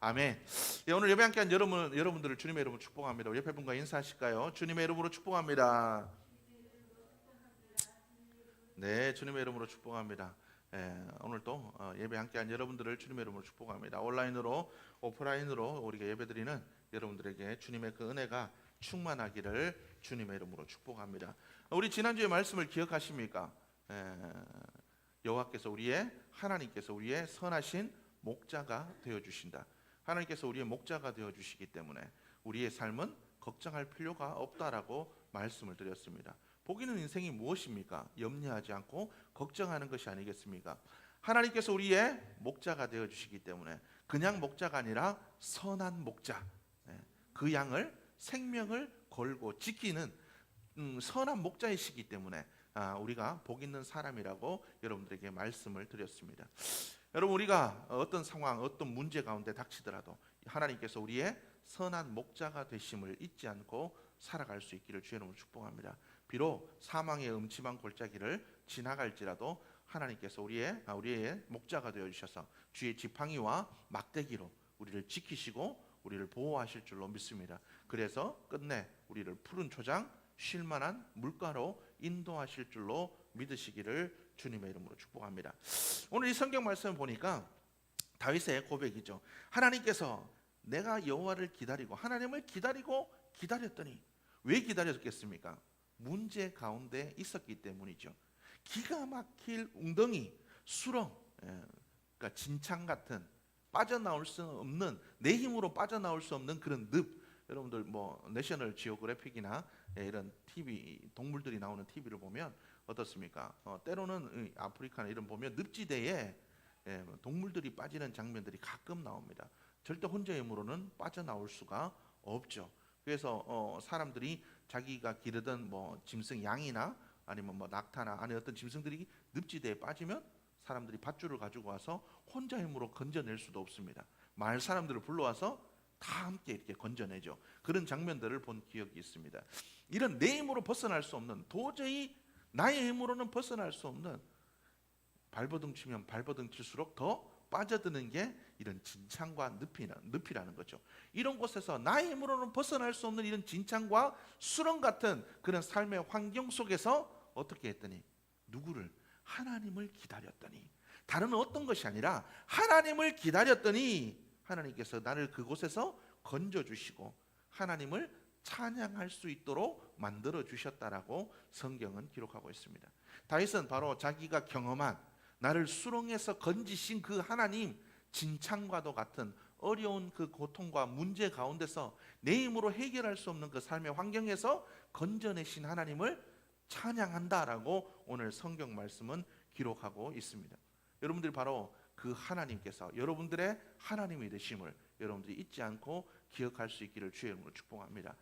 아멘. 예, 오늘 예배 함께한 여러분들을 주님의 이름으로 축복합니다. 우리 옆에 분과 인사하실까요? 주님의 이름으로 축복합니다. 네, 주님의 이름으로 축복합니다. 오늘 또 예배 함께한 여러분들을 주님의 이름으로 축복합니다. 온라인으로 오프라인으로 우리가 예배드리는 여러분들에게 주님의 그 은혜가 충만하기를 주님의 이름으로 축복합니다. 우리 지난주의 말씀을 기억하십니까? 여호와께서 하나님께서 우리의 선하신 목자가 되어 주신다. 하나님께서 우리의 목자가 되어 주시기 때문에 우리의 삶은 걱정할 필요가 없다라고 말씀을 드렸습니다. 복 있는 인생이 무엇입니까? 염려하지 않고 걱정하는 것이 아니겠습니까? 하나님께서 우리의 목자가 되어 주시기 때문에 그냥 목자가 아니라 선한 목자, 그 양을 생명을 걸고 지키는 선한 목자이시기 때문에 우리가 복 있는 사람이라고 여러분들에게 말씀을 드렸습니다. 여러분, 우리가 어떤 상황, 어떤 문제 가운데 닥치더라도 하나님께서 우리의 선한 목자가 되심을 잊지 않고 살아갈 수 있기를 주의 이름으로 축복합니다. 비록 사망의 음침한 골짜기를 지나갈지라도 하나님께서 우리의 목자가 되어 주셔서 주의 지팡이와 막대기로 우리를 지키시고 우리를 보호하실 줄로 믿습니다. 그래서 끝내 우리를 푸른 초장 쉴 만한 물가로 인도하실 줄로 믿으시기를 주님의 이름으로 축복합니다. 오늘 이 성경 말씀을 보니까 다윗의 고백이죠. 하나님께서 내가 여호와를 기다리고 하나님을 기다렸더니 왜 기다렸겠습니까? 문제 가운데 있었기 때문이죠. 기가 막힐 웅덩이, 수렁, 그러니까 진창 같은 빠져나올 수 없는, 내 힘으로 빠져나올 수 없는 그런 늪. 여러분들 뭐 내셔널 지오그래픽이나 이런 TV 동물들이 나오는 TV를 보면 어떻습니까? 때로는 아프리카나 이런 보면 늪지대에 동물들이 빠지는 장면들이 가끔 나옵니다. 절대 혼자의 힘으로는 빠져나올 수가 없죠. 그래서 사람들이 자기가 기르던 뭐 짐승 양이나 아니면 뭐 낙타나 아니 어떤 짐승들이 늪지대에 빠지면 사람들이 밧줄을 가지고 와서 혼자 힘으로 건져낼 수도 없습니다. 마을 사람들을 불러와서 다 함께 이렇게 건져내죠. 그런 장면들을 본 기억이 있습니다. 이런 내 힘으로 벗어날 수 없는, 도저히 나의 힘으로는 벗어날 수 없는, 발버둥 치면 발버둥 칠수록 더 빠져드는 게 이런 진창과 늪이라는 거죠. 이런 곳에서 나의 힘으로는 벗어날 수 없는 이런 진창과 수렁 같은 그런 삶의 환경 속에서 어떻게 했더니 하나님을 기다렸더니, 다른 어떤 것이 아니라 하나님을 기다렸더니 하나님께서 나를 그곳에서 건져주시고 하나님을 찬양할 수 있도록 만들어 주셨다라고 성경은 기록하고 있습니다. 다윗은 바로 자기가 경험한 나를 수렁에서 건지신 그 하나님, 진창과도 같은 어려운 그 고통과 문제 가운데서 내 힘으로 해결할 수 없는 그 삶의 환경에서 건져내신 하나님을 찬양한다라고 오늘 성경 말씀은 기록하고 있습니다. 여러분들이 바로 그 하나님께서 여러분들의 하나님이 되심을 여러분들이 잊지 않고 기억할 수 있기를 주의 이름으로 축복합니다.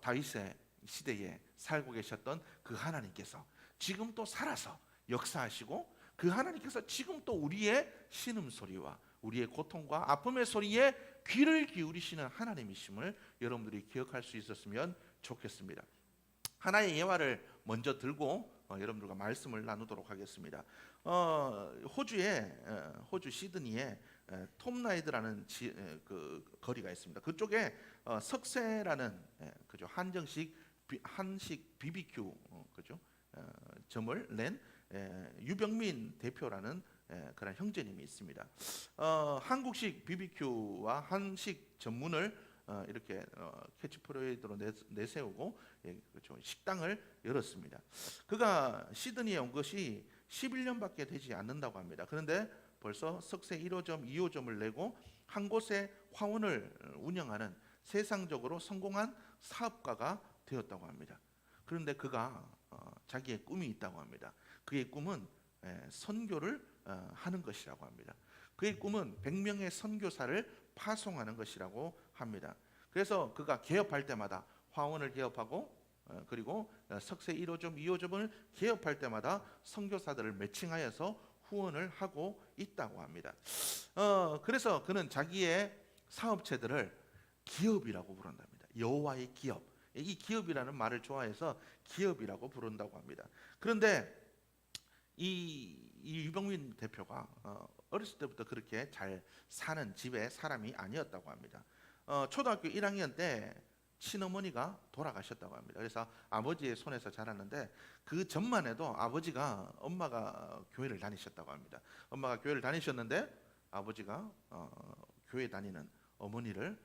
다윗의 시대에 살고 계셨던 그 하나님께서 지금 또 살아서 역사하시고, 그 하나님께서 지금 또 우리의 신음소리와 우리의 고통과 아픔의 소리에 귀를 기울이시는 하나님이심을 여러분들이 기억할 수 있었으면 좋겠습니다. 하나의 예화를 먼저 들고 여러분들과 말씀을 나누도록 하겠습니다. 호주 시드니에 톰라이드라는 그 거리가 있습니다. 그쪽에 석쇠라는 한식 BBQ 점을 낸 유병민 대표라는 그런 형제님이 있습니다. 한국식 BBQ와 한식 전문을 이렇게 캐치프레이드로 내세우고 식당을 열었습니다. 그가 시드니에 온 것이 11년밖에 되지 않는다고 합니다. 그런데 벌써 석쇠 1호점, 2호점을 내고 한 곳에 화원을 운영하는 세상적으로 성공한 사업가가 되었다고 합니다. 그런데 그가 자기의 꿈이 있다고 합니다. 그의 꿈은 선교를 하는 것이라고 합니다. 그의 꿈은 100명의 선교사를 파송하는 것이라고 합니다. 그래서 그가 개업할 때마다 화원을 개업하고 그리고 석쇠 1호점, 2호점을 개업할 때마다 선교사들을 매칭하여서 후원을 하고 있다고 합니다. 그래서 그는 자기의 사업체들을 기업이라고 부른답니다. 여호와의 기업. 이 기업이라는 말을 좋아해서 기업이라고 부른다고 합니다. 그런데 이 유병민 대표가 어렸을 때부터 그렇게 잘 사는 집의 사람이 아니었다고 합니다. 초등학교 1학년 때 친어머니가 돌아가셨다고 합니다. 그래서 아버지의 손에서 자랐는데 그 전만 해도 아버지가 엄마가 교회를 다니셨다고 합니다. 엄마가 교회를 다니셨는데 아버지가 교회 다니는 어머니를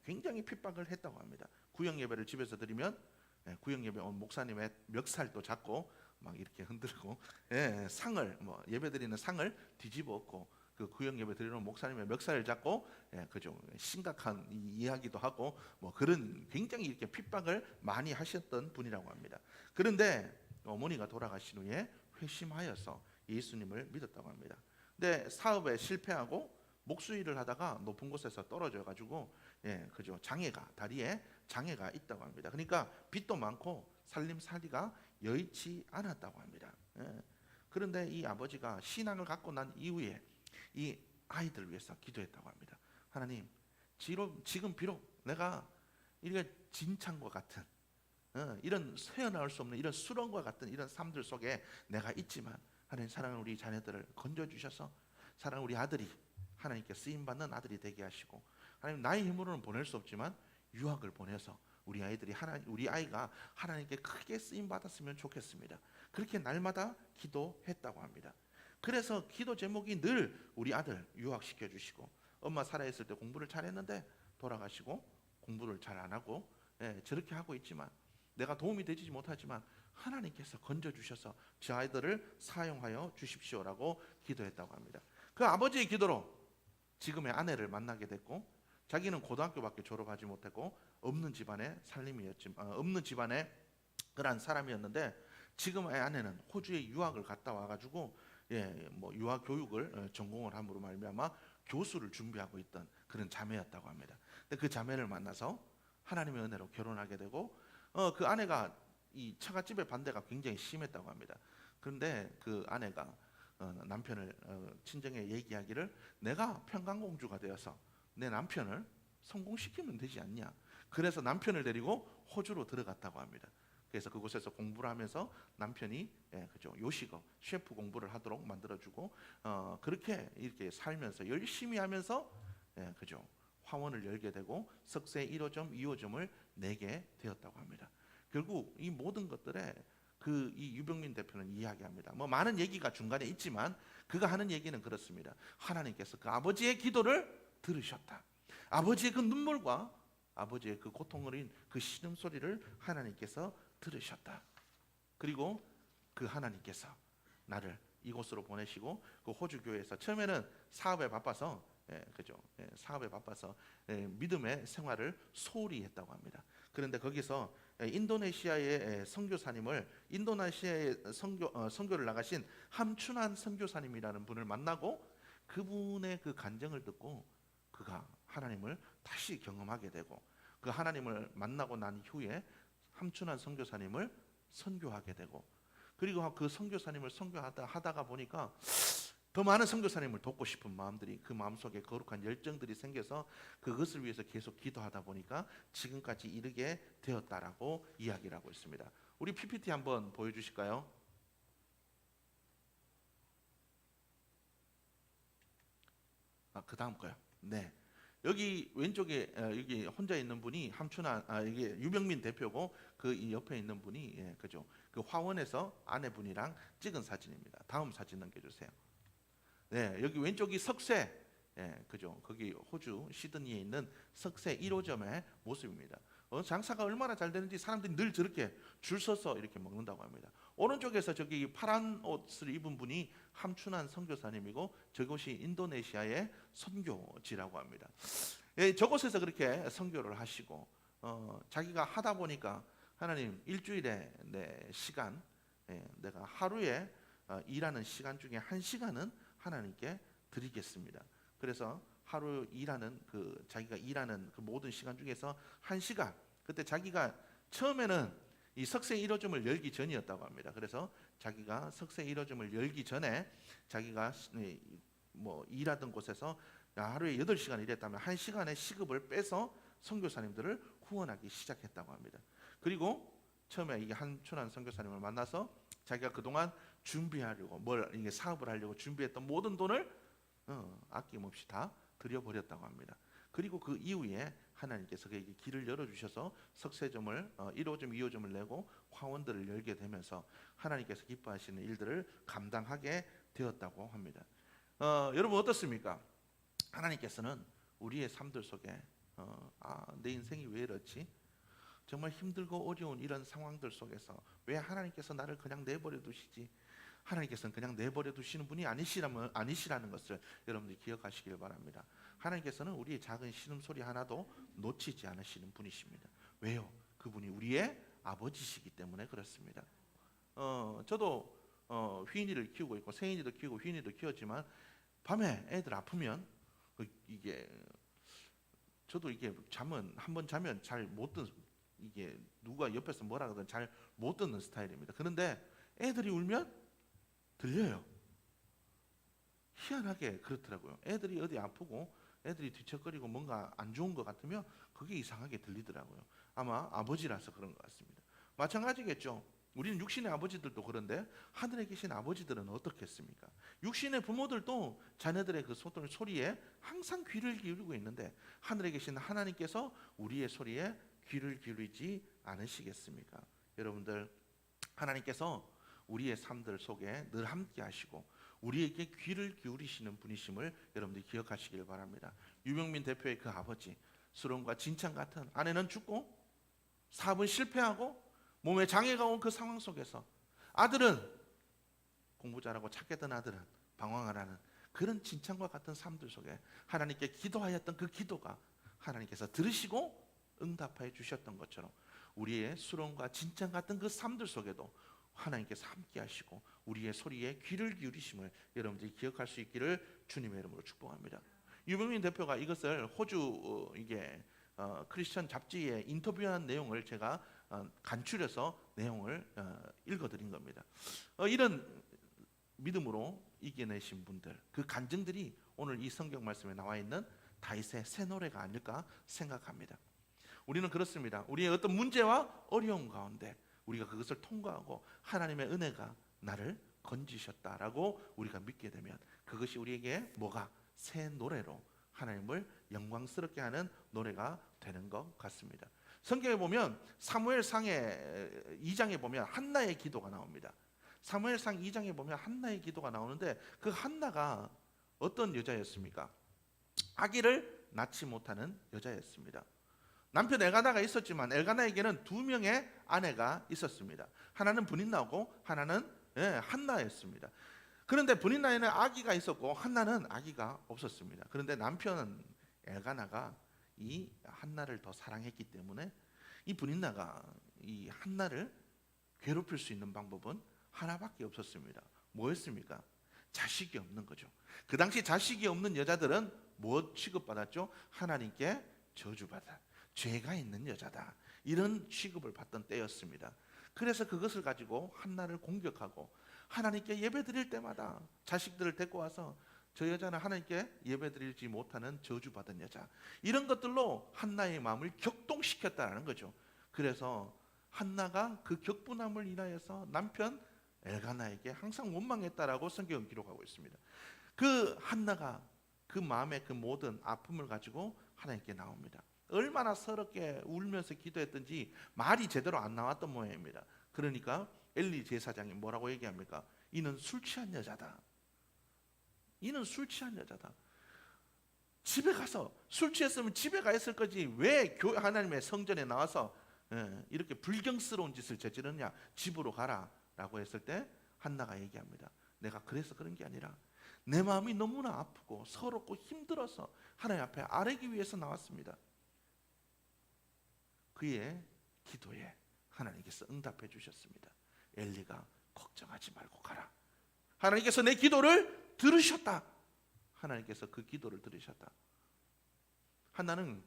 굉장히 핍박을 했다고 합니다. 구역 예배를 집에서 드리면 구역 예배 온 목사님의 멱살도 잡고 막 이렇게 흔들고 상을 예배 드리는 상을 뒤집어 엎고 그 구역 예배 드리는 목사님의 멱살을 잡고 그죠 심각한 이야기도 하고 그런 굉장히 이렇게 핍박을 많이 하셨던 분이라고 합니다. 그런데 어머니가 돌아가신 후에 회심하여서 예수님을 믿었다고 합니다. 근데 사업에 실패하고 목수일을 하다가 높은 곳에서 떨어져 가지고 그죠 다리에 장애가 있다고 합니다. 그러니까 빚도 많고 살림살이가 여의치 않았다고 합니다. 그런데 이 아버지가 신앙을 갖고 난 이후에 이 아이들을 위해서 기도했다고 합니다. 하나님, 지금 비록 내가 이렇게 진창과 같은 이런 헤어나올 수 없는 이런 수렁과 같은 이런 삶들 속에 내가 있지만 하나님 사랑하는 우리 자녀들을 건져주셔서 사랑하는 우리 아들이 하나님께 쓰임받는 아들이 되게 하시고 하나님 나의 힘으로는 보낼 수 없지만 유학을 보내서 우리 아이가 하나님께 크게 쓰임 받았으면 좋겠습니다. 그렇게 날마다 기도했다고 합니다. 그래서 기도 제목이 늘 우리 아들 유학시켜 주시고 엄마 살아있을 때 공부를 잘했는데 돌아가시고 공부를 잘 안 하고 저렇게 하고 있지만 내가 도움이 되지 못하지만 하나님께서 건져주셔서 저 아이들을 사용하여 주십시오라고 기도했다고 합니다. 그 아버지의 기도로 지금의 아내를 만나게 됐고 자기는 고등학교밖에 졸업하지 못했고 없는 집안의 없는 집안의 그런 사람이었는데 지금의 아내는 호주에 유학을 갔다 와가지고 유학 교육을 전공을 함으로 말미암아 교수를 준비하고 있던 그런 자매였다고 합니다. 근데 그 자매를 만나서 하나님의 은혜로 결혼하게 되고 그 아내가 이 처갓집의 반대가 굉장히 심했다고 합니다. 그런데 그 아내가 남편을 친정에 얘기하기를 내가 평강공주가 되어서 내 남편을 성공시키면 되지 않냐. 그래서 남편을 데리고 호주로 들어갔다고 합니다. 그래서 그곳에서 공부를 하면서 남편이 그죠 요식업 셰프 공부를 하도록 만들어주고 그렇게 이렇게 살면서 열심히 하면서 그죠 화원을 열게 되고 석세 1호점 2호점을 내게 되었다고 합니다. 결국 이 모든 것들에 이 유병민 대표는 이야기합니다. 많은 얘기가 중간에 있지만 그가 하는 얘기는 그렇습니다. 하나님께서 그 아버지의 기도를 들으셨다. 아버지의 그 눈물과 아버지의 그 고통을 그 신음소리를 하나님께서 들으셨다. 그리고 그 하나님께서 나를 이곳으로 보내시고 그 호주 교회에서 처음에는 사업에 바빠서 사업에 바빠서 믿음의 생활을 소홀히 했다고 합니다. 그런데 거기서 인도네시아의 선교사님을 인도네시아에 선교를 나가신 함춘환 선교사님이라는 분을 만나고 그분의 그 간증을 듣고 그가 하나님을 다시 경험하게 되고 그 하나님을 만나고 난 후에 함춘환 선교사님을 선교하게 되고 그리고 그 선교사님을 선교하다가 보니까 더 많은 선교사님을 돕고 싶은 마음들이 그 마음속에 거룩한 열정들이 생겨서 그것을 위해서 계속 기도하다 보니까 지금까지 이르게 되었다라고 이야기를 하고 있습니다. 우리 PPT 한번 보여주실까요? 그 다음 거요. 네. 여기 왼쪽에 여기 혼자 있는 분이 이게 유병민 대표고 그 옆에 있는 분이 그죠. 그 화원에서 아내분이랑 찍은 사진입니다. 다음 사진 넘겨주세요. 네, 여기 왼쪽이 석쇠, 그죠. 거기 호주 시드니에 있는 석쇠 1호점의 모습입니다. 장사가 얼마나 잘 되는지 사람들이 늘 저렇게 줄 서서 이렇게 먹는다고 합니다. 오른쪽에서 저기 파란 옷을 입은 분이 함춘환 선교사님이고 저곳이 인도네시아의 선교지라고 합니다. 저곳에서 그렇게 선교를 하시고 자기가 하다 보니까 하나님 일주일에 내 시간, 내가 하루에 일하는 시간 중에 1시간은 하나님께 드리겠습니다. 그래서 하루 일하는 자기가 일하는 그 모든 시간 중에서 1시간 그때 자기가 처음에는 이 석쇠 1호점을 열기 전이었다고 합니다. 그래서 자기가 석쇠 1호점을 열기 전에 자기가 일하던 곳에서 하루에 8시간 일했다면 1시간의 시급을 빼서 선교사님들을 후원하기 시작했다고 합니다. 그리고 처음에 이 함춘환 선교사님을 만나서 자기가 그동안 준비하려고 이게 사업을 하려고 준비했던 모든 돈을 아낌없이 다 드려버렸다고 합니다. 그리고 그 이후에 하나님께서 그에게 길을 열어주셔서 석세점을 1호점, 2호점을 내고 화원들을 열게 되면서 하나님께서 기뻐하시는 일들을 감당하게 되었다고 합니다. 여러분 어떻습니까? 하나님께서는 우리의 삶들 속에 내 인생이 왜 이렇지? 정말 힘들고 어려운 이런 상황들 속에서 왜 하나님께서 나를 그냥 내버려 두시지? 하나님께서는 그냥 내버려 두시는 분이 아니시라는 것을 여러분들이 기억하시길 바랍니다. 하나님께서는 우리의 작은 신음소리 하나도 놓치지 않으시는 분이십니다. 왜요? 그분이 우리의 아버지시기 때문에 그렇습니다. 저도 휘인이를 키우고 있고 세인이도 키우고 휘인이도 키웠지만 밤에 애들 아프면 저도 잠은 한번 자면 잘 못 듣는, 누가 옆에서 뭐라 하든 잘 못 듣는 스타일입니다. 그런데 애들이 울면 들려요. 희한하게 그렇더라고요. 애들이 어디 아프고 애들이 뒤척거리고 뭔가 안 좋은 것 같으면 그게 이상하게 들리더라고요. 아마 아버지라서 그런 것 같습니다. 마찬가지겠죠. 우리는 육신의 아버지들도 그런데 하늘에 계신 아버지들은 어떻겠습니까? 육신의 부모들도 자녀들의 그 소리에 항상 귀를 기울이고 있는데 하늘에 계신 하나님께서 우리의 소리에 귀를 기울이지 않으시겠습니까? 여러분들, 하나님께서 우리의 삶들 속에 늘 함께 하시고 우리에게 귀를 기울이시는 분이심을 여러분들이 기억하시길 바랍니다. 유병민 대표의 그 아버지, 수렁과 진창 같은 아내는 죽고 사업은 실패하고 몸에 장애가 온 그 상황 속에서 아들은 공부 잘하고 착했던 아들은 방황하라는 그런 진창과 같은 삶들 속에 하나님께 기도하였던 그 기도가 하나님께서 들으시고 응답하여 주셨던 것처럼 우리의 수렁과 진창 같은 그 삶들 속에도 하나님께서 함께 하시고 우리의 소리에 귀를 기울이심을 여러분들이 기억할 수 있기를 주님의 이름으로 축복합니다. 유병민 대표가 이것을 호주 크리스천 잡지에 인터뷰한 내용을 제가 간추려서 내용을 읽어드린 겁니다. 이런 믿음으로 이겨내신 분들, 그 간증들이 오늘 이 성경 말씀에 나와 있는 다윗의 새 노래가 아닐까 생각합니다. 우리는 그렇습니다. 우리의 어떤 문제와 어려움 가운데 우리가 그것을 통과하고 하나님의 은혜가 나를 건지셨다라고 우리가 믿게 되면 그것이 우리에게 뭐가 새 노래로 하나님을 영광스럽게 하는 노래가 되는 것 같습니다. 성경에 보면 사무엘상의 2장에 보면 한나의 기도가 나옵니다. 사무엘상 2장에 보면 한나의 기도가 나오는데 그 한나가 어떤 여자였습니까? 아기를 낳지 못하는 여자였습니다. 남편 엘가나가 있었지만 엘가나에게는 2명의 아내가 있었습니다. 하나는 브닌나고 하나는 한나였습니다. 그런데 브닌나에는 아기가 있었고 한나는 아기가 없었습니다. 그런데 남편 엘가나가 이 한나를 더 사랑했기 때문에 이 브닌나가 이 한나를 괴롭힐 수 있는 방법은 하나밖에 없었습니다. 뭐였습니까? 자식이 없는 거죠. 그 당시 자식이 없는 여자들은 뭐 취급받았죠? 하나님께 저주받아 죄가 있는 여자다, 이런 취급을 받던 때였습니다. 그래서 그것을 가지고 한나를 공격하고 하나님께 예배드릴 때마다 자식들을 데리고 와서 저 여자는 하나님께 예배드리지 못하는 저주받은 여자, 이런 것들로 한나의 마음을 격동시켰다는 거죠. 그래서 한나가 그 격분함을 인하여서 남편 엘가나에게 항상 원망했다라고 성경은 기록하고 있습니다. 그 한나가 그 마음의 그 모든 아픔을 가지고 하나님께 나옵니다. 얼마나 서럽게 울면서 기도했던지 말이 제대로 안 나왔던 모양입니다. 그러니까 엘리 제사장이 뭐라고 얘기합니까? 이는 술 취한 여자다. 이는 술 취한 여자다. 집에 가서 술 취했으면 집에 가 있을 거지 왜 하나님의 성전에 나와서 이렇게 불경스러운 짓을 저지르냐, 집으로 가라 라고 했을 때 한나가 얘기합니다. 내가 그래서 그런 게 아니라 내 마음이 너무나 아프고 서럽고 힘들어서 하나님 앞에 아뢰기 위해서 나왔습니다. 그의 기도에 하나님께서 응답해 주셨습니다. 엘리가 걱정하지 말고 가라. 하나님께서 내 기도를 들으셨다. 하나님께서 그 기도를 들으셨다. 한나는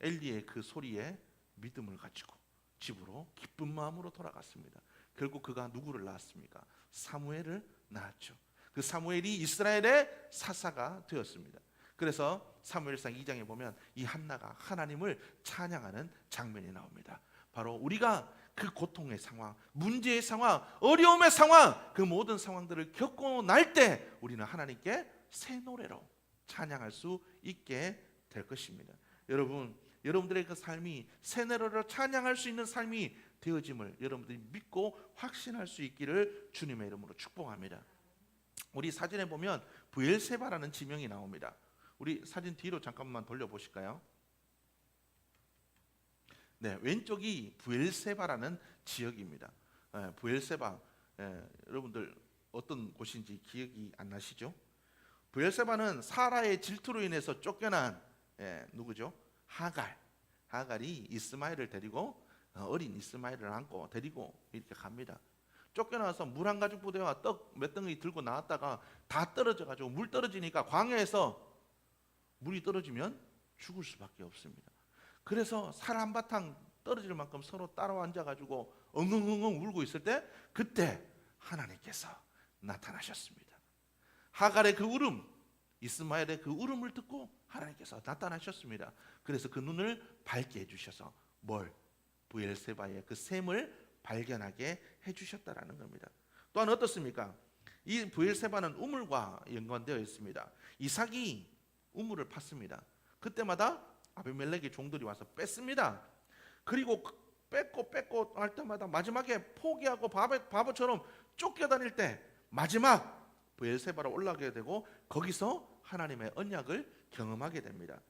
엘리의 그 소리에 믿음을 가지고 집으로 기쁜 마음으로 돌아갔습니다. 결국 그가 누구를 낳았습니까? 사무엘을 낳았죠. 그 사무엘이 이스라엘의 사사가 되었습니다. 그래서 사무엘상 2장에 보면 이 한나가 하나님을 찬양하는 장면이 나옵니다. 바로 우리가 그 고통의 상황, 문제의 상황, 어려움의 상황, 그 모든 상황들을 겪고 날 때 우리는 하나님께 새 노래로 찬양할 수 있게 될 것입니다. 여러분, 여러분들의 그 삶이 새 노래로 찬양할 수 있는 삶이 되어짐을 여러분들이 믿고 확신할 수 있기를 주님의 이름으로 축복합니다. 우리 사진에 보면 브엘세바라는 지명이 나옵니다. 우리 사진 뒤로 잠깐만 돌려보실까요? 네, 왼쪽이 브엘세바라는 지역입니다. 브엘세바, 여러분들 어떤 곳인지 기억이 안 나시죠? 브엘세바는 사라의 질투로 인해서 쫓겨난 누구죠? 하갈이 이스마엘을 데리고 어린 이스마엘을 안고 데리고 이렇게 갑니다. 쫓겨나서 물 한 가죽 부대와 떡 몇 덩이 들고 나왔다가 다 떨어져 가지고 물 떨어지니까 광야에서 물이 떨어지면 죽을 수밖에 없습니다. 그래서 살 한바탕 떨어질 만큼 서로 따라 앉아가지고 엉엉엉엉 울고 있을 때 그때 하나님께서 나타나셨습니다. 하갈의 그 울음, 이스마엘의 그 울음을 듣고 하나님께서 나타나셨습니다. 그래서 그 눈을 밝게 해주셔서 브엘세바의 그 샘을 발견하게 해주셨다라는 겁니다. 또한 어떻습니까? 이 브엘세바는 우물과 연관되어 있습니다. 이삭이 우물을 팠습니다. 그때마다 아비멜렉의 종들이 와서 뺐습니다. 그리고 뺏고 할 때마다 마지막에 포기하고 바보처럼 쫓겨다닐 때 마지막 브엘세바로 올라가게 되고 거기서 하나님의 언약을 경험하게 됩니다.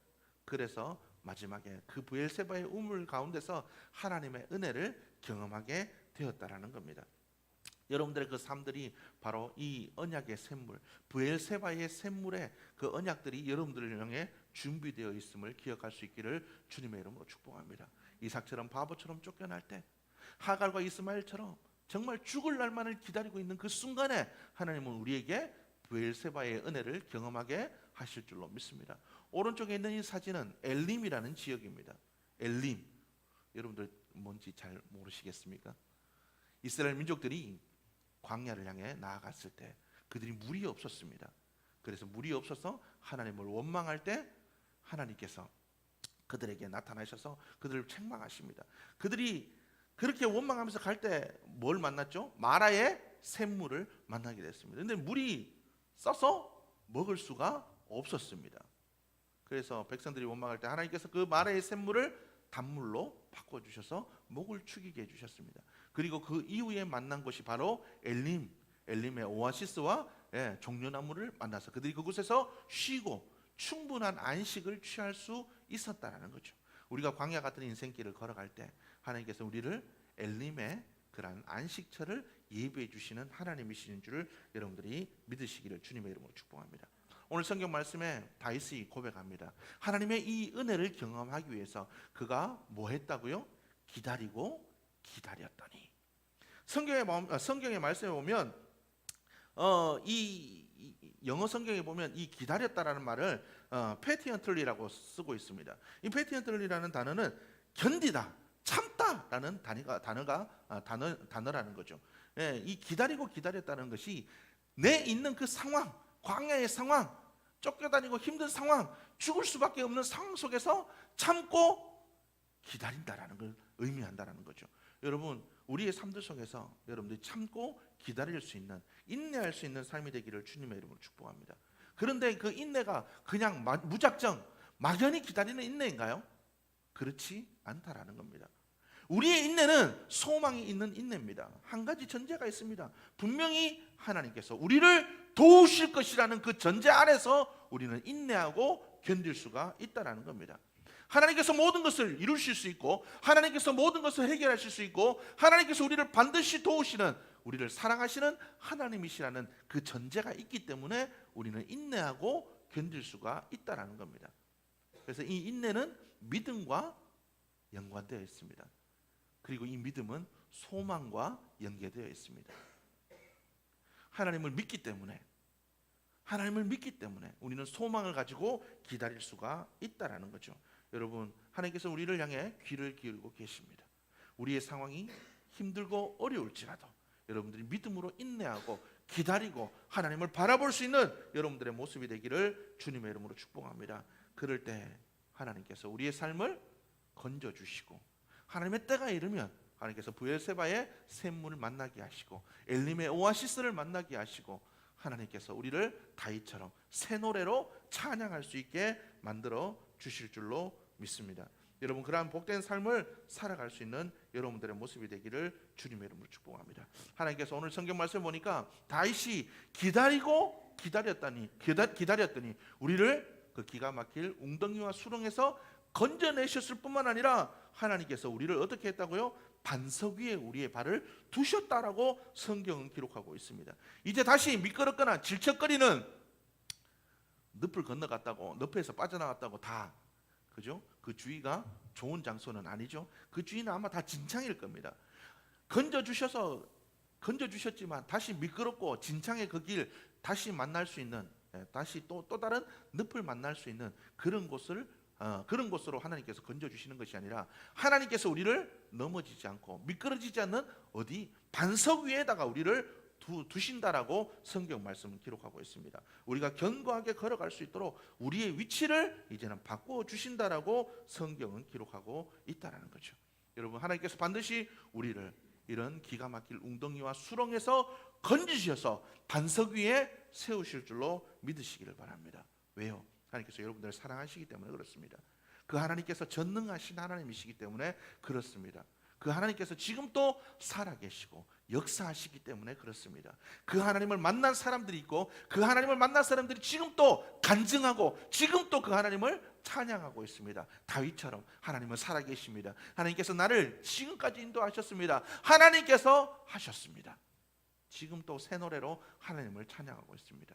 그래서 마지막에 그 브엘세바의 우물 가운데서 하나님의 은혜를 경험하게 되었다라는 겁니다. 여러분들의 그 삶들이 바로 이 언약의 샘물, 브엘세바의 샘물에 그 언약들이 여러분들을 향해 준비되어 있음을 기억할 수 있기를 주님의 이름으로 축복합니다. 이삭처럼 바보처럼 쫓겨날 때, 하갈과 이스마엘처럼 정말 죽을 날만을 기다리고 있는 그 순간에 하나님은 우리에게 브엘세바의 은혜를 경험하게 하실 줄로 믿습니다. 오른쪽에 있는 이 사진은 엘림이라는 지역입니다. 엘림, 여러분들 뭔지 잘 모르시겠습니까? 이스라엘 민족들이 광야를 향해 나아갔을 때 그들이 물이 없었습니다. 그래서 물이 없어서 하나님을 원망할 때 하나님께서 그들에게 나타나셔서 그들을 책망하십니다. 그들이 그렇게 원망하면서 갈 때 뭘 만났죠? 마라의 샘물을 만나게 됐습니다. 그런데 물이 써서 먹을 수가 없었습니다. 그래서 백성들이 원망할 때 하나님께서 그 마라의 샘물을 단물로 바꿔주셔서 목을 축이게 해주셨습니다. 그리고 그 이후에 만난 곳이 바로 엘림의 오아시스와 종려나무를 만나서 그들이 그곳에서 쉬고 충분한 안식을 취할 수 있었다라는 거죠. 우리가 광야 같은 인생길을 걸어갈 때 하나님께서 우리를 엘림의 그러한 안식처를 예비해 주시는 하나님이시는 줄을 여러분들이 믿으시기를 주님의 이름으로 축복합니다. 오늘 성경 말씀에 다윗이 고백합니다. 하나님의 이 은혜를 경험하기 위해서 그가 뭐 했다고요? 기다리고 기다렸더니. 성경의 말씀에 보면 이 영어 성경에 보면 이 기다렸다라는 말을 patiently라고 쓰고 있습니다. 이 patiently라는 단어는 견디다, 참다라는 단어라는 거죠. 이 기다리고 기다렸다는 것이 내 있는 그 상황, 광야의 상황, 쫓겨다니고 힘든 상황, 죽을 수밖에 없는 상황 속에서 참고 기다린다라는 걸 의미한다라는 거죠. 여러분, 우리의 삶들 속에서 여러분들이 참고 기다릴 수 있는, 인내할 수 있는 삶이 되기를 주님의 이름으로 축복합니다. 그런데 그 인내가 그냥 무작정 막연히 기다리는 인내인가요? 그렇지 않다라는 겁니다. 우리의 인내는 소망이 있는 인내입니다. 한 가지 전제가 있습니다. 분명히 하나님께서 우리를 도우실 것이라는 그 전제 안에서 우리는 인내하고 견딜 수가 있다라는 겁니다. 하나님께서 모든 것을 이루실 수 있고 하나님께서 모든 것을 해결하실 수 있고 하나님께서 우리를 반드시 도우시는, 우리를 사랑하시는 하나님이시라는 그 전제가 있기 때문에 우리는 인내하고 견딜 수가 있다라는 겁니다. 그래서 이 인내는 믿음과 연관되어 있습니다. 그리고 이 믿음은 소망과 연계되어 있습니다. 하나님을 믿기 때문에 우리는 소망을 가지고 기다릴 수가 있다라는 거죠. 여러분, 하나님께서 우리를 향해 귀를 기울이고 계십니다. 우리의 상황이 힘들고 어려울지라도 여러분들이 믿음으로 인내하고 기다리고 하나님을 바라볼 수 있는 여러분들의 모습이 되기를 주님의 이름으로 축복합니다. 그럴 때 하나님께서 우리의 삶을 건져주시고 하나님의 때가 이르면 하나님께서 브엘세바의 샘물을 만나게 하시고 엘림의 오아시스를 만나게 하시고 하나님께서 우리를 다윗처럼 새 노래로 찬양할 수 있게 만들어 주실 줄로 믿습니다. 여러분, 그러한 복된 삶을 살아갈 수 있는 여러분들의 모습이 되기를 주님의 이름으로 축복합니다. 하나님께서 오늘 성경 말씀 보니까 다윗이 기다렸더니 우리를 그 기가 막힐 웅덩이와 수렁에서 건져내셨을 뿐만 아니라 하나님께서 우리를 어떻게 했다고요? 반석 위에 우리의 발을 두셨다라고 성경은 기록하고 있습니다. 이제 다시 미끄럽거나 질척거리는 늪을 건너갔다고, 늪에서 빠져나갔다고 다, 그죠? 그 주위가 좋은 장소는 아니죠. 그 주위는 아마 다 진창일 겁니다. 건져주셨지만 다시 미끄럽고 진창의 그 길 다시 만날 수 있는, 다시 또 다른 늪을 만날 수 있는 그런 곳으로 하나님께서 건져주시는 것이 아니라 하나님께서 우리를 넘어지지 않고 미끄러지지 않는 어디 반석 위에다가 우리를 두신다라고 성경 말씀을 기록하고 있습니다. 우리가 견고하게 걸어갈 수 있도록 우리의 위치를 이제는 바꾸어 주신다라고 성경은 기록하고 있다라는 거죠. 여러분, 하나님께서 반드시 우리를 이런 기가 막힐 웅덩이와 수렁에서 건지셔서 반석 위에 세우실 줄로 믿으시기를 바랍니다. 왜요? 하나님께서 여러분들을 사랑하시기 때문에 그렇습니다. 그 하나님께서 전능하신 하나님이시기 때문에 그렇습니다. 그 하나님께서 지금도 살아계시고 역사하시기 때문에 그렇습니다. 그 하나님을 만난 사람들이 있고 그 하나님을 만난 사람들이 지금도 간증하고 지금도 그 하나님을 찬양하고 있습니다. 다윗처럼 하나님은 살아계십니다. 하나님께서 나를 지금까지 인도하셨습니다. 하나님께서 하셨습니다. 지금 또 새 노래로 하나님을 찬양하고 있습니다.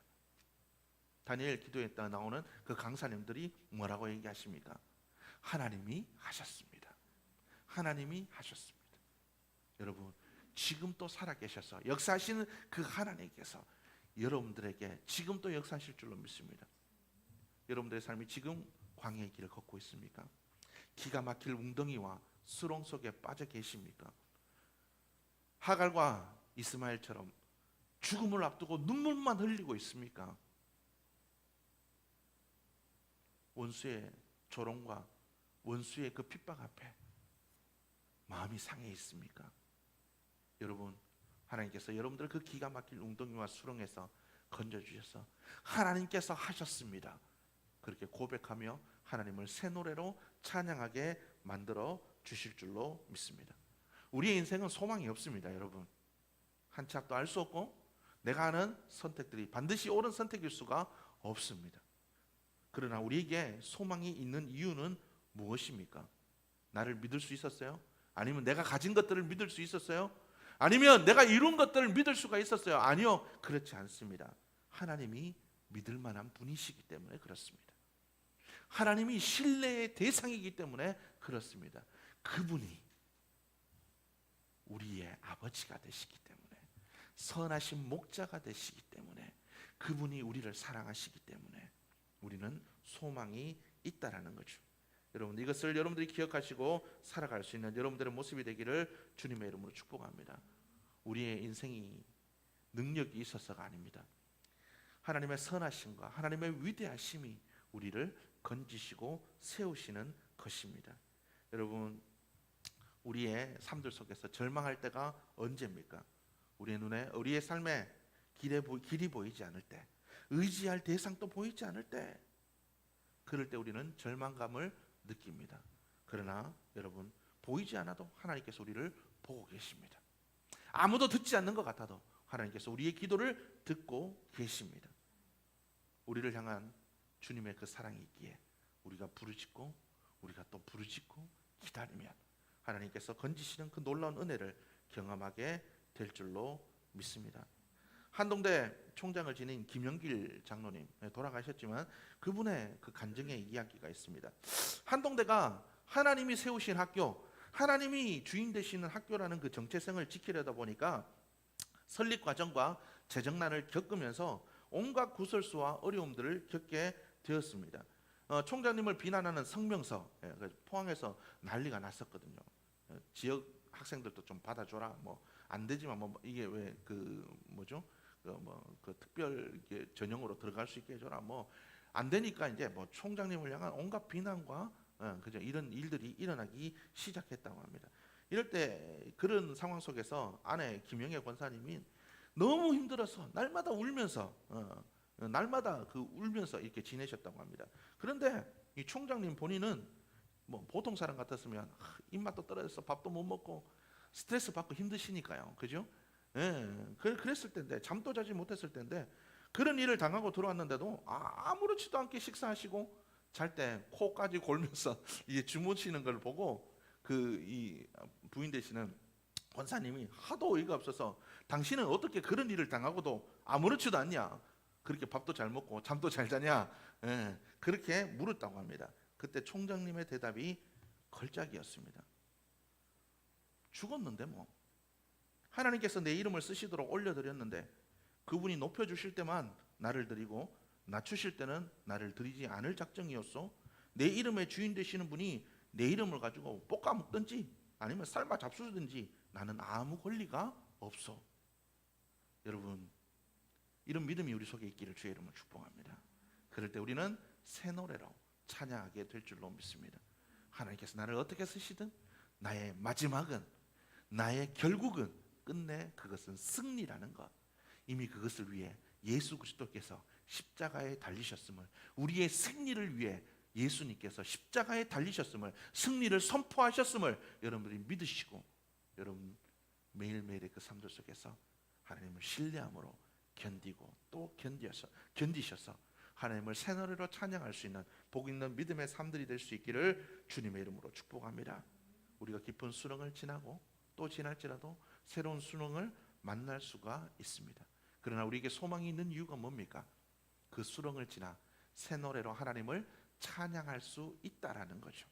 다니엘 기도에 나오는 그 강사님들이 뭐라고 얘기하십니까? 하나님이 하셨습니다. 하나님이 하셨습니다. 여러분, 지금 또 살아계셔서 역사하시는 그 하나님께서 여러분들에게 지금 또 역사하실 줄로 믿습니다. 여러분들의 삶이 지금 광야의 길을 걷고 있습니까? 기가 막힐 웅덩이와 수렁 속에 빠져 계십니까? 하갈과 이스마엘처럼 죽음을 앞두고 눈물만 흘리고 있습니까? 원수의 조롱과 원수의 그 핍박 앞에 마음이 상해 있습니까? 여러분, 하나님께서 여러분들을 그 기가 막힐 웅덩이와 수렁에서 건져주셔서 하나님께서 하셨습니다. 그렇게 고백하며 하나님을 새 노래로 찬양하게 만들어 주실 줄로 믿습니다. 우리의 인생은 소망이 없습니다. 여러분, 한 치 앞도 알 수 없고 내가 하는 선택들이 반드시 옳은 선택일 수가 없습니다. 그러나 우리에게 소망이 있는 이유는 무엇입니까? 나를 믿을 수 있었어요? 아니면 내가 가진 것들을 믿을 수 있었어요? 아니면 내가 이룬 것들을 믿을 수가 있었어요? 아니요, 그렇지 않습니다. 하나님이 믿을 만한 분이시기 때문에 그렇습니다. 하나님이 신뢰의 대상이기 때문에 그렇습니다. 그분이 우리의 아버지가 되시기 때문에, 선하신 목자가 되시기 때문에, 그분이 우리를 사랑하시기 때문에 우리는 소망이 있다라는 거죠. 여러분, 이것을 여러분들이 기억하시고 살아갈 수 있는 여러분들의 모습이 되기를 주님의 이름으로 축복합니다. 우리의 인생이 능력이 있어서가 아닙니다. 하나님의 선하심과 하나님의 위대하심이 우리를 건지시고 세우시는 것입니다. 여러분, 우리의 삶들 속에서 절망할 때가 언제입니까? 우리의 눈에, 우리의 삶에 길이 보이지 않을 때, 의지할 대상도 보이지 않을 때, 그럴 때 우리는 절망감을 느낍니다. 그러나 여러분, 보이지 않아도 하나님께서 우리를 보고 계십니다. 아무도 듣지 않는 것 같아도 하나님께서 우리의 기도를 듣고 계십니다. 우리를 향한 주님의 그 사랑이 있기에 우리가 부르짖고 우리가 또 부르짖고 기다리면 하나님께서 건지시는 그 놀라운 은혜를 경험하게 될 줄로 믿습니다. 한동대 총장을 지닌 김영길 장로님, 돌아가셨지만 그분의 그 간증의 이야기가 있습니다. 한동대가 하나님이 세우신 학교, 하나님이 주인 되시는 학교라는 그 정체성을 지키려다 보니까 설립 과정과 재정난을 겪으면서 온갖 구설수와 어려움들을 겪게 되었습니다. 총장님을 비난하는 성명서, 포항에서 난리가 났었거든요. 지역 학생들도 좀 받아줘라, 뭐 안 되지만 뭐 이게 왜 그 뭐죠? 그 특별 전형으로 들어갈 수 있게 해줘라, 뭐 안 되니까 이제 뭐 총장님을 향한 온갖 비난과 그죠, 이런 일들이 일어나기 시작했다고 합니다. 이럴 때 그런 상황 속에서 아내 김영애 권사님이 너무 힘들어서 날마다 울면서 날마다 그 울면서 이렇게 지내셨다고 합니다. 그런데 이 총장님 본인은 뭐 보통 사람 같았으면 입맛도 떨어져서 밥도 못 먹고 스트레스 받고 힘드시니까요, 그죠? 그랬을 텐데, 잠도 자지 못했을 텐데, 그런 일을 당하고 들어왔는데도 아무렇지도 않게 식사하시고 잘 때 코까지 골면서 이제 주무시는 걸 보고 이 부인 되시는 권사님이 하도 어이가 없어서, 당신은 어떻게 그런 일을 당하고도 아무렇지도 않냐, 그렇게 밥도 잘 먹고 잠도 잘 자냐, 그렇게 물었다고 합니다. 그때 총장님의 대답이 걸작이었습니다. 죽었는데 뭐, 하나님께서 내 이름을 쓰시도록 올려드렸는데 그분이 높여주실 때만 나를 드리고 낮추실 때는 나를 드리지 않을 작정이었소. 내 이름의 주인 되시는 분이 내 이름을 가지고 볶아 먹든지 아니면 삶아 잡수든지 나는 아무 권리가 없어. 여러분, 이런 믿음이 우리 속에 있기를 주의 이름으로 축복합니다. 그럴 때 우리는 새 노래로 찬양하게 될 줄로 믿습니다. 하나님께서 나를 어떻게 쓰시든 나의 마지막은, 나의 결국은, 끝내 그것은 승리라는 것, 이미 그것을 위해 예수 그리스도께서 십자가에 달리셨음을, 우리의 승리를 위해 예수님께서 십자가에 달리셨음을, 승리를 선포하셨음을 여러분들이 믿으시고, 여러분 매일매일의 그 삶들 속에서 하나님을 신뢰함으로 견디고 또 견디셔서 하나님을 새 노래로 찬양할 수 있는 복 있는 믿음의 삶들이 될 수 있기를 주님의 이름으로 축복합니다. 우리가 깊은 수렁을 지나고 또 지날지라도 새로운 수렁을 만날 수가 있습니다. 그러나 우리에게 소망이 있는 이유가 뭡니까? 그 수렁을 지나 새 노래로 하나님을 찬양할 수 있다라는 거죠.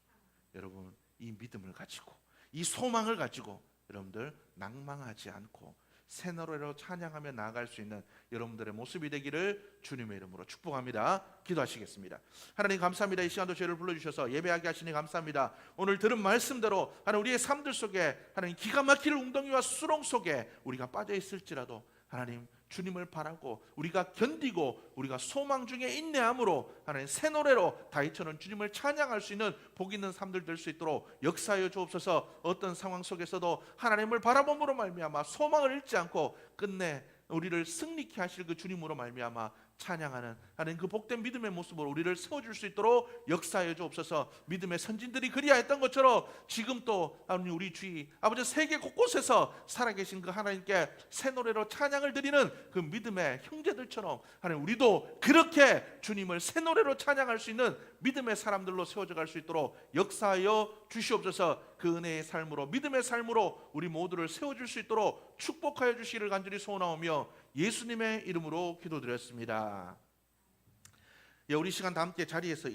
여러분, 이 믿음을 가지고, 이 소망을 가지고 여러분들 낭망하지 않고 새 노래로 찬양하며 나아갈 수 있는 여러분들의 모습이 되기를 주님의 이름으로 축복합니다. 기도하시겠습니다. 하나님 감사합니다. 이 시간도 저희를 불러주셔서 예배하게 하시니 감사합니다. 오늘 들은 말씀대로 하나님 우리의 삶들 속에 하나님 기가 막힐 웅덩이와 수렁 속에 우리가 빠져 있을지라도 하나님 주님을 바라고 우리가 견디고 우리가 소망 중에 인내함으로 하나님 새 노래로 다윗처럼 주님을 찬양할 수 있는 복 있는 삶들 될 수 있도록 역사하여 주옵소서. 어떤 상황 속에서도 하나님을 바라봄으로 말미암아 소망을 잃지 않고 끝내 우리를 승리케 하실 그 주님으로 말미암아 찬양하는 하나님 그 복된 믿음의 모습으로 우리를 세워줄 수 있도록 역사하여 주옵소서. 믿음의 선진들이 그리하였던 것처럼 지금 또 하나님 우리 주위 아버지 세계 곳곳에서 살아계신 그 하나님께 새 노래로 찬양을 드리는 그 믿음의 형제들처럼 하나님 우리도 그렇게 주님을 새 노래로 찬양할 수 있는 믿음의 사람들로 세워져 갈 수 있도록 역사하여 주시옵소서. 그 은혜의 삶으로 믿음의 삶으로 우리 모두를 세워줄 수 있도록 축복하여 주시기를 간절히 소원하오며 예수님의 이름으로 기도드렸습니다. 우리 시간 다 함께 자리에서